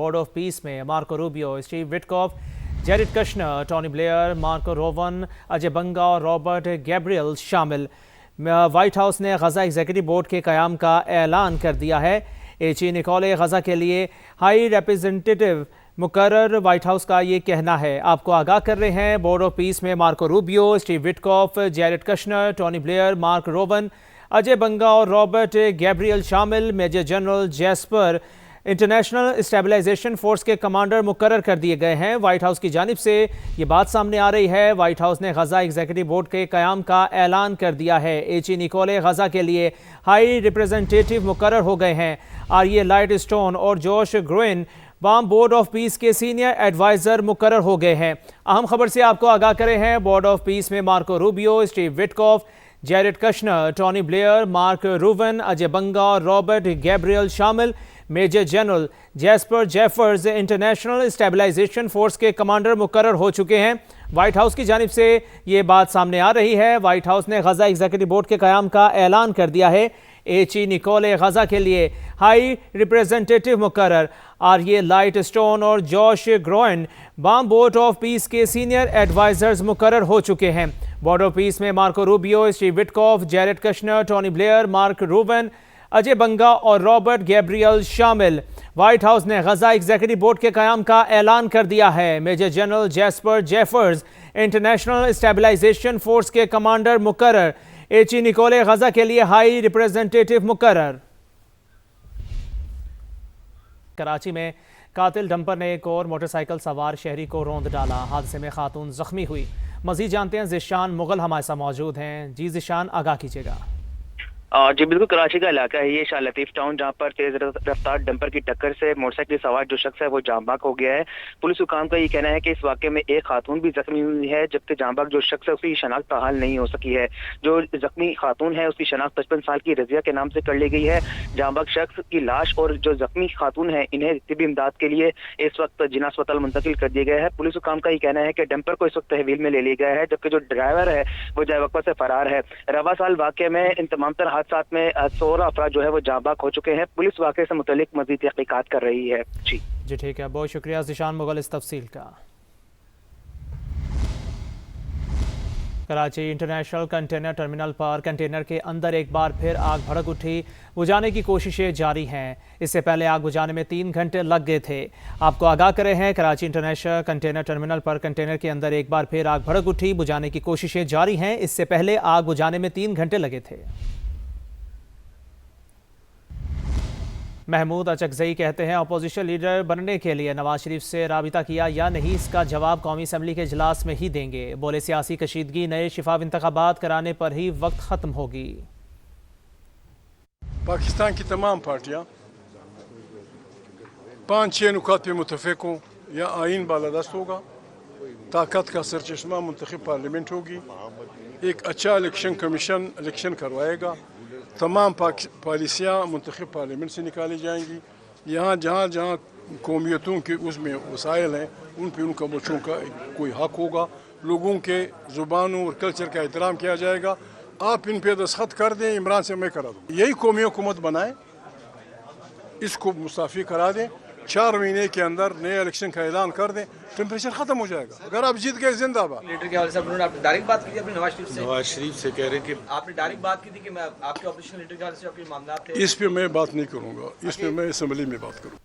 Board of Peace में Marco Rubio, Steve Witkoff, Jared Kushner, Tony Blair, Marco Rowan, Ajay Banga और Robert Gabriel शामिल। White House ने Gaza executive board के क़याम का ऐलान कर दिया है। एची निकोले गजा के लिए हाई रिप्रेजेंटेटिव मुकर्रर, व्हाइट हाउस का ये कहना है। आपको आगाह कर रहे हैं, बोर्ड ऑफ पीस में Marco Rubio, Steve Witkoff, Jared Kushner, Tony Blair, Mark Rowan, Ajay Banga और रॉबर्ट गैब्रियल शामिल। Major general Jasper International stabilization force के कमांडर मुकर्रर कर दिए गए हैं। व्हाइट हाउस की जानिब से ये बात सामने आ रही है। व्हाइट हाउस ने गजा एग्जीक्यूटिव बोर्ड के क़याम का ऐलान कर दिया है। एची निकोले गजा के लिए हाई रिप्रेजेंटेटिव मुकर्रर हो गए हैं। आर्ये लाइट स्टोन और Josh Gruenbaum Board of Peace के सीनियर एडवाइज़र मुकर्रर हो गए हैं। अहम खबर से आपको आगाह करे हैं, बोर्ड ऑफ पीस में Marco Rubio, Steve Witkoff, Jared Kushner, Tony Blair, Mark Rowan, Ajay Banga और रॉबर्ट गैब्रियल शामिल। Major general Jasper Jeffers international stabilization force के कमांडर मुकर्रर हो चुके हैं। व्हाइट हाउस की जानिब से ये बात सामने आ रही है। व्हाइट हाउस ने गजा एग्जीक्यूटिव बोर्ड के क़याम का ऐलान कर दिया है। एची निकोले गजा के लिए हाई रिप्रेजेंटेटिव मुकर्रर। आर्ये लाइट स्टोन और Josh Gruenbaum Board of Peace के सीनियर एडवाइजर्स मुकर्रर हो चुके हैं। बोर्ड ऑफ पीस में Marco Rubio, Steve Witkoff, Jared Kushner, Tony Blair, Mark Rowan, Ajay Banga और रॉबर्ट गैब्रियल शामिल। व्हाइट हाउस ने गजा एग्जीक्यूटिव बोर्ड के क़याम का ऐलान कर दिया है। Major general Jasper Jeffers international stabilization force के कमांडर मुकर्रर। एची निकोले गजा के लिए हाई रिप्रेजेंटेटिव मुकर्रर। कराची में कातिल डंपर ने एक और मोटरसाइकिल सवार शहरी को रौंद डाला। हादसे में खातून जख्मी हुई। मजीद जानते हैं, ज़िशान मुगल हमारे साथ मौजूद हैं। जी ज़िशान, आगाह कीजिएगा। जी बिल्कुल, कराची का इलाका है ये, शाह लतीफ टाउन, जहाँ पर तेज रफ्तार डंपर की टक्कर से मोटरसाइकिल सवार जो शख्स है वो जाँ बाग हो गया है। पुलिस हुकाम का ये कहना है कि इस वाक़े में एक खातून भी जख्मी हुई है, जबकि जाँ बाग जो शख्स है उसकी शनाख्त ताहाल नहीं हो सकी है। जो जख्मी खातून है उसकी शनाख्त 55 साल की रजिया के नाम से कर ली गई है। जाँ बाग शख्स की लाश और जो जख्मी खातून है इन्हें तिबी इमदाद के लिए इस वक्त जिना अस्पताल मुंतकिल कर दिया गया है। पुलिस हुकाम का ये कहना है कि डंपर को इस वक्त तहवील में ले लिया गया है, जबकि जो ड्राइवर है वो जाए वक़्त से फरार है। रवा साल वाक़े में इन तमाम तर हादसा में 16 अफराद जो है वो जाँ बाग हो चुके हैं। पुलिस वाक़े से मुतल्लिक मज़ीद तहक़ीक़ात कर रही है। जी ठीक है, बहुत शुक्रिया ज़िशान मुगल इस तफसील का। कराची इंटरनेशनल कंटेनर टर्मिनल पर कंटेनर के अंदर एक बार फिर आग भड़क उठी। बुझाने की कोशिशें जारी हैं। इससे पहले आग बुझाने में 3 घंटे लग गए थे। आपको आगाह करे हैं, कराची इंटरनेशनल कंटेनर टर्मिनल पर कंटेनर के अंदर एक बार फिर आग भड़क उठी। बुझाने की कोशिशें जारी हैं। इससे पहले आग बुझाने में 3 घंटे लगे थे। महमूद अचकज़ई कहते हैं, अपोजिशन लीडर बनने के लिए नवाज शरीफ से राबिता किया या नहीं, इसका जवाब कौमी असम्बली के इजलास में ही देंगे। बोले, सियासी कशीदगी नए शिफाफ इंतखाबात कराने पर ही वक्त ख़त्म होगी। पाकिस्तान की तमाम पार्टियाँ 5-6 नुकात पे मुतफ़िक़ हों, या आइन बालादस्त होगा, ताकत का सरचश्मा मुंतखब पार्लियामेंट होगी, एक अच्छा इलेक्शन कमीशन इलेक्शन करवाएगा, तमाम पॉलिसियाँ मुंतखब पार्लियामेंट से निकाली जाएंगी। यहाँ जहाँ जहाँ कौमियतों के उसमें वसाइल हैं उन पर उनका बच्चों का कोई हक होगा। लोगों के ज़ुबानों और कल्चर का एहतराम किया जाएगा। आप इन पे दस्तखत कर दें, इमरान से मैं करा दूँ। यही कौमी हुकूमत बनाएं, इसको मुस्तफ़ी करा दें, 4 महीने के अंदर नए इलेक्शन का ऐलान कर दें, टेम्परेचर खत्म हो जाएगा। अगर आप जीत गए जिंदाबाद। लीडर के हवाले से आपने डायरेक्ट बात की थी अपने नवाज शरीफ से? नवाज शरीफ से कह रहे हैं कि आपने डायरेक्ट बात की थी कि मैं आपके ऑपोजिशन लीडर के हवाले से आपके मामला थे। इस पे मैं बात नहीं करूँगा, इस पे मैं असम्बली में बात करूँ।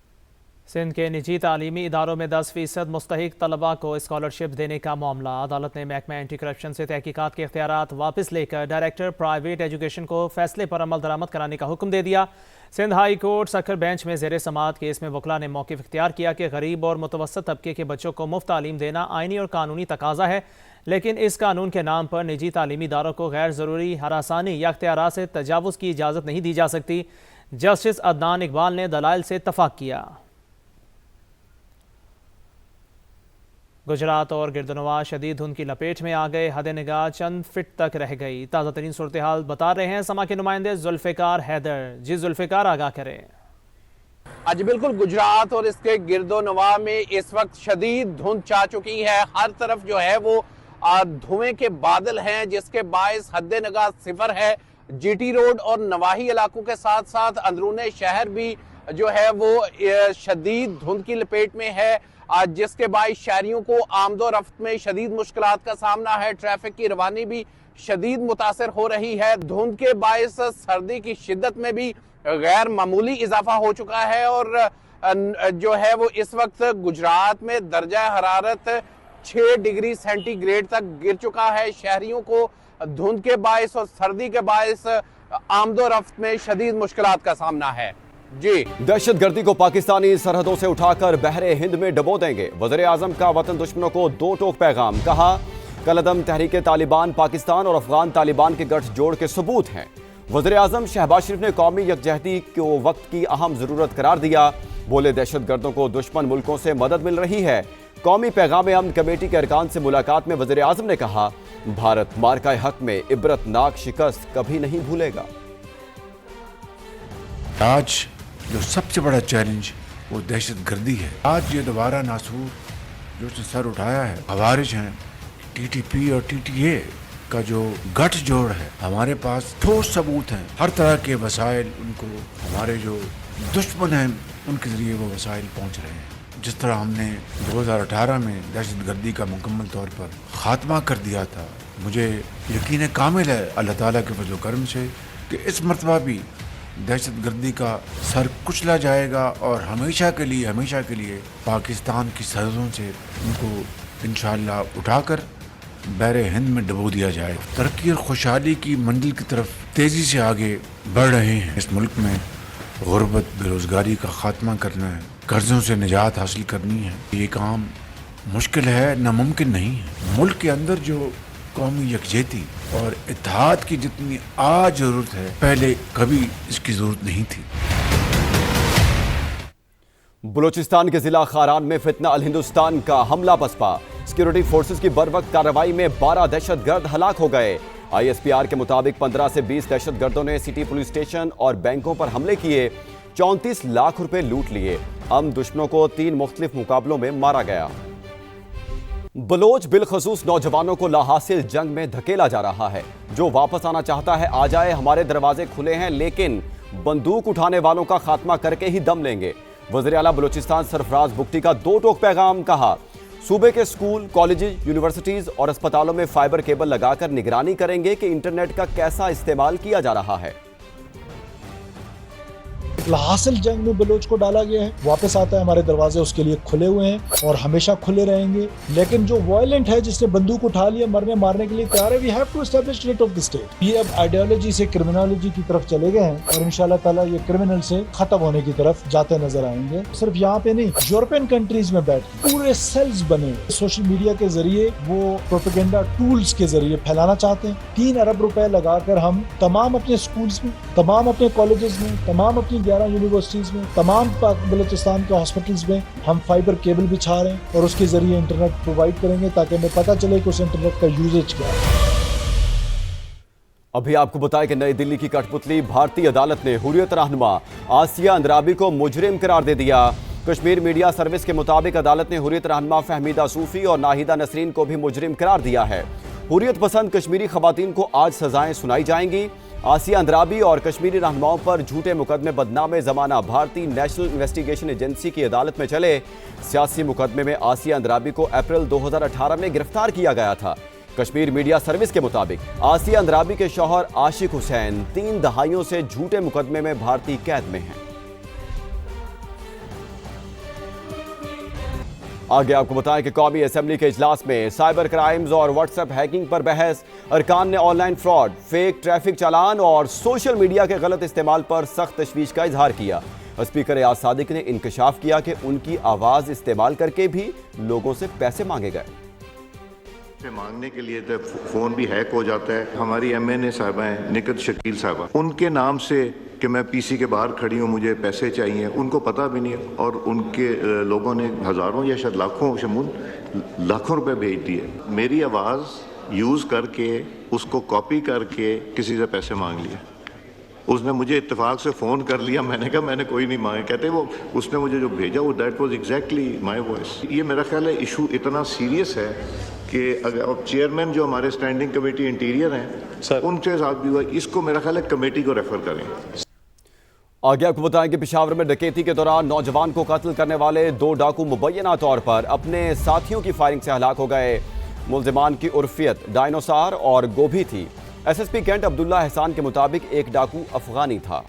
सिंध के निजी तालीमी इदारों में 10% मुस्तहिक तलबा को स्कॉलरशिप देने का मामला। अदालत ने महकमा एंटी करप्शन से तहकीकात के इख्तियारात वापस लेकर डायरेक्टर प्राइवेट एजुकेशन को फैसले पर अमल दरामद कराने का हुक्म दे दिया। Sindh high court Sukkur bench में ज़ेर समाअत केस में वकला ने मौक़िफ़ इख्तियार किया कि गरीब और मुतवस्सित तबके के बच्चों को मुफ्त तालीम देना आइनी और कानूनी तकाजा है, लेकिन इस कानून के नाम पर निजी तालीमी इदारों को गैर ज़रूरी हरासानी या इख्तियारात से तजावुज़ की इजाज़त नहीं दी जा सकती। जस्टिस अदनान इकबाल ने दलाइल से इत्तफ़ाक़ किया। गुजरात और गिरदनवा शदीद धुंध की लपेट में आ गए। हद निगाह चंद फिट तक रह गई। ताज़ा तरीन सूरत हाल बता रहे हैं समा के नुमाइंदे जुल्फ़िकार हैदर। जी जुल्फ़िकार, आगाह करें। आज बिल्कुल गुजरात और इसके गिरदोनवा में इस वक्त शदीद धुंध छा चुकी है। हर तरफ जो है वो धुएं के बादल हैं, जिसके बायस हद निगाह सिफर है। जीटी रोड और नवाही इलाकों के साथ साथ अंदरूने शहर भी جو ہے وہ شدید دھند کی لپیٹ میں ہے، جس کے باعث شہریوں کو آمد و رفت میں شدید مشکلات کا سامنا ہے۔ ٹریفک کی روانی بھی شدید متاثر ہو رہی ہے۔ دھند کے باعث سردی کی شدت میں بھی غیر معمولی اضافہ ہو چکا ہے، اور جو ہے وہ اس وقت گجرات میں درجہ حرارت 6 ڈگری سینٹی گریڈ تک گر چکا ہے۔ شہریوں کو دھند کے باعث اور سردی کے باعث آمد و رفت میں شدید مشکلات کا سامنا ہے۔ جی، دہشت گردی کو پاکستانی سرحدوں سے اٹھا کر بحر ہند میں ڈبو دیں گے، وزیر اعظم کا وطن دشمنوں کو 2 ٹوک پیغام، کہا کالعدم تحریک طالبان پاکستان اور افغان طالبان کے گٹھ جوڑ کے ثبوت ہیں۔ وزیر اعظم شہباز شریف نے قومی یکجہتی کو وقت کی اہم ضرورت قرار دیا، بولے دہشت گردوں کو دشمن ملکوں سے مدد مل رہی ہے۔ قومی پیغام امن کمیٹی کے ارکان سے ملاقات میں وزیر اعظم نے کہا بھارت مارکہ حق میں عبرت ناک شکست کبھی نہیں بھولے گا۔ آج جو سب سے بڑا چیلنج وہ دہشت گردی ہے۔ آج یہ دوبارہ ناسور جو اس نے سر اٹھایا ہے، خوارج ہیں، ٹی ٹی پی اور ٹی ٹی اے کا جو گٹھ جوڑ ہے، ہمارے پاس ٹھوس ثبوت ہیں، ہر طرح کے وسائل ان کو ہمارے جو دشمن ہیں ان کے ذریعے وہ وسائل پہنچ رہے ہیں۔ جس طرح ہم نے 2018 میں دہشت گردی کا مکمل طور پر خاتمہ کر دیا تھا، مجھے یقین کامل ہے اللہ تعالیٰ کے فضل و کرم سے کہ اس مرتبہ بھی دہشت گردی کا سر کچلا جائے گا، اور ہمیشہ کے لیے پاکستان کی سرحدوں سے ان کو انشاءاللہ اٹھا کر بحر ہند میں ڈبو دیا جائے۔ ترقی اور خوشحالی کی منزل کی طرف تیزی سے آگے بڑھ رہے ہیں۔ اس ملک میں غربت، بے روزگاری کا خاتمہ کرنا ہے، قرضوں سے نجات حاصل کرنی ہے۔ یہ کام مشکل ہے، ناممکن نہیں ہے۔ ملک کے اندر جو قومی یکجہتی اور اتحاد کی جتنی آج ضرورت ہے، پہلے کبھی اس کی ضرورت نہیں تھی۔ بلوچستان کے ضلع خاران میں فتنہ الہندوستان کا حملہ پسپا، سیکیورٹی فورسز کی بروقت کارروائی میں 12 دہشت گرد ہلاک ہو گئے۔ آئی ایس پی آر کے مطابق 15 سے 20 دہشت گردوں نے سٹی پولیس اسٹیشن اور بینکوں پر حملے کیے، 34 لاکھ روپے لوٹ لیے۔ دشمنوں کو 3 مختلف مقابلوں میں مارا گیا۔ بلوچ بالخصوص نوجوانوں کو لاحاصل جنگ میں دھکیلا جا رہا ہے۔ جو واپس آنا چاہتا ہے آ جائے، ہمارے دروازے کھلے ہیں، لیکن بندوق اٹھانے والوں کا خاتمہ کر کے ہی دم لیں گے۔ وزیر اعلیٰ بلوچستان سرفراز بگٹی کا 2 ٹوک پیغام، کہا صوبے کے اسکول، کالجز، یونیورسٹیز اور اسپتالوں میں فائبر کیبل لگا کر نگرانی کریں گے کہ انٹرنیٹ کا کیسا استعمال کیا جا رہا ہے۔ لاحاصل جنگ میں بلوچ کو ڈالا گیا ہے، واپس آتا ہے، ہمارے دروازے اس کے لیے کھلے ہوئے ہیں اور ہمیشہ کھلے رہیں گے۔ لیکن جو وائلنٹ ہے، جس نے بندوق اٹھا لیا، مارنے کے لیے تیار ہے، we have to establish writ of the state. یہ اب آئیڈیالوجی سے کرمنالوجی کی طرف چلے گئے ہیں اور انشاءاللہ تعالیٰ یہ کرمنل سے ختم ہونے کی طرف جاتے نظر آئیں گے۔ صرف یہاں پہ نہیں، یورپین کنٹریز میں بیٹھ کے پورے سیلز بنے سوشل میڈیا کے ذریعے، وہ پروپیگنڈا ٹولز کے ذریعے پھیلانا چاہتے ہیں۔ 3 ارب روپے لگا کر ہم تمام اپنے اسکولز میں، تمام اپنے کالجز میں، تمام اپنی 11 یونیورسٹیز میں، تمام بلوچستان کے ہاسپٹلز میں ہم فائبر کیبل بچھا رہے ہیں اور اس کے ذریعے انٹرنیٹ پرووائڈ کریں گے تاکہ ہمیں پتہ چلے کہ اس انٹرنیٹ کا یوزیج کیا ہے۔ ابھی آپ کو بتائیں کہ نئی دلی کی کٹھ پتلی بھارتی عدالت نے حریت رہنما آسیہ اندرابی کو مجرم قرار دے دیا۔ کشمیر میڈیا سروس کے مطابق عدالت نے حریت رہنما فہمیدہ صوفی اور ناہیدہ نسرین کو بھی مجرم قرار دیا ہے۔ حریت پسند کشمیری خواتین کو آج سزائیں سنائی جائیں گی۔ آسیہ اندرابی اور کشمیری رہنماؤں پر جھوٹے مقدمے بدنام زمانہ بھارتی نیشنل انویسٹیگیشن ایجنسی کی عدالت میں چلے۔ سیاسی مقدمے میں آسیہ اندرابی کو اپریل 2018 میں گرفتار کیا گیا تھا۔ کشمیر میڈیا سروس کے مطابق آسیہ اندرابی کے شوہر عاشق حسین 3 دہائیوں سے جھوٹے مقدمے میں بھارتی قید میں ہیں۔ آگے آپ کو بتائیں کہ قومی اسمبلی کے اجلاس میں سائبر کرائمز اور واٹس ایپ ہیکنگ پر بحث۔ ارکان نے online fraud, fake traffic challan اور سوشل میڈیا کے غلط استعمال پر سخت تشویش کا اظہار کیا۔ اسپیکر ایاز صادق نے انکشاف کیا کہ ان کی آواز استعمال کر کے بھی لوگوں سے پیسے مانگے گئے۔ مانگنے کے لیے تو فون بھی ہیک ہو جاتا ہے۔ ہماری ایم این اے صاحبہ ہیں نکت شکیل صاحبہ، ان کے نام سے کہ میں پی سی کے باہر کھڑی ہوں، مجھے پیسے چاہیے، ان کو پتہ بھی نہیں، اور ان کے لوگوں نے ہزاروں یا شاید لاکھوں روپے بھیج دیے۔ میری آواز یوز کر کے اس کو کاپی کر کے کسی سے پیسے مانگ لیے۔ اس نے مجھے اتفاق سے فون کر لیا، میں نے کہا میں نے کوئی نہیں مانگے، کہتے وہ اس نے مجھے جو بھیجا وہ that was exactly my voice. یہ میرا خیال ہے ایشو اتنا سیریس ہے کہ اگر چیئرمین جو ہمارے اسٹینڈنگ کمیٹی انٹیریئر ہیں ان کے ساتھ بھی ہوا، اس کو میرا خیال ہے کمیٹی کو ریفر کریں۔ आगे आपको बताएं कि पेशावर में डकैती के दौरान नौजवान को कत्ल करने वाले 2 डाकू मुबैना तौर पर अपने साथियों की फायरिंग से हलाक हो गए। मुलजिमान की उर्फियत डायनोसार और गोभी थी। एसएसपी कैंट अब्दुल्ला एहसान के मुताबिक एक डाकू अफगानी था।